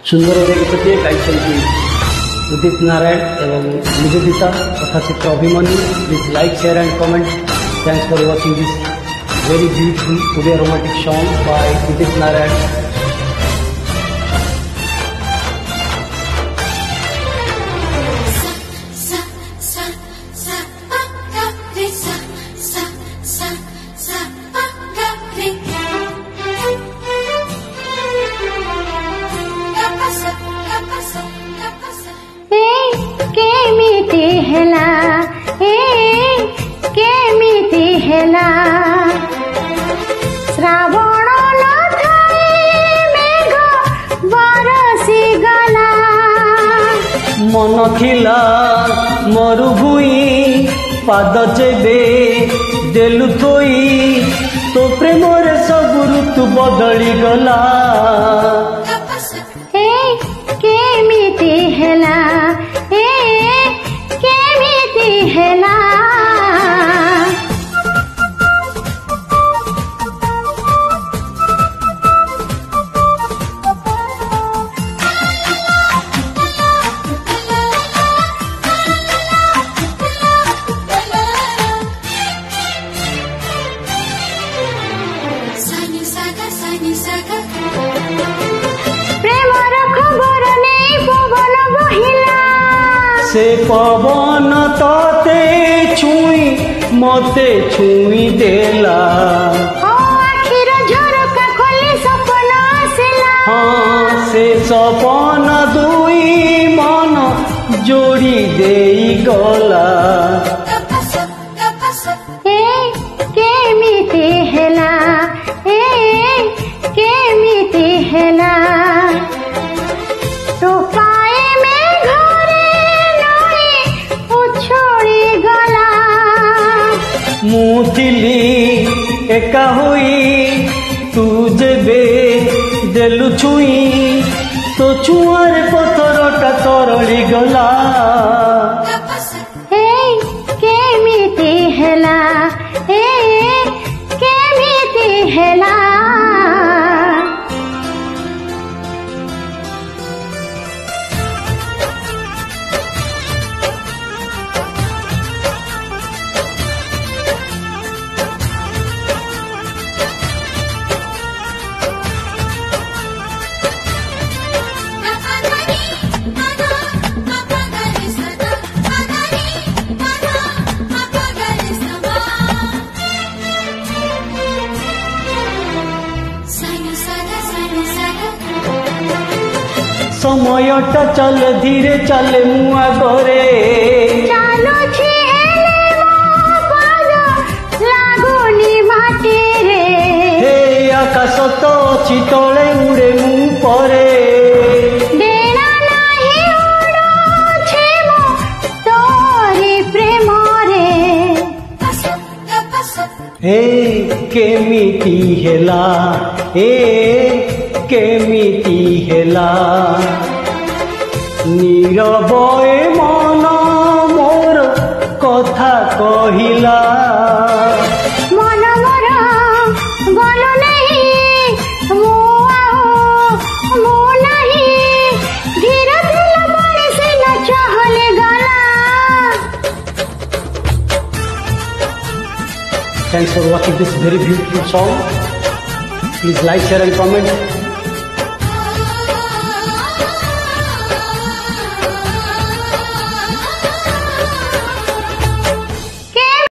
सुंदर गीतटे गाई उदित नारायण एवं निवेदिता कथाचित्र Abhimanyu. Please like share and comment. Thanks for watching this very beautiful today romantic song by Udit Narayan. श्रावण मेघ बरसी गला मन थिला मरुभूई पाद जेबे देलु थोई तो प्रेम रे सब ऋतु बदली गला। केमिति हेला केमिति हेला प्रेमर खबर नहीं पवन बहिला से पवन तते छुई मते छुई देला। आखिर झरका खोली सपन आसिला। हाँ से सपन दुई मन जोड़ी देई गला। केमिति हेला केमिति हेला टोपाए में घरे नई उछोड़ी गला। मुथिली एका हुई तू जेबे देलु छुई तो छुआर पथरटा तरली गला। केमिति हेला केमिति हेला समयटा चल धीरे चले मुआ गोरे चालो छेले मो पाद लागोनी माटी रे। हे आकाश तो अछि तले उड़े मु परे डेरा नाही उड़ो छे मो तोरी प्रेम रे। हे केमिति हेला केमिति हेला नीरबए मन मोर कथा कहिला। मन मोर गलो नहीं मो नहीं धीरे धीरे बड़े से न चहले गला। Thanks for watching this very beautiful song. Please like, share and comment.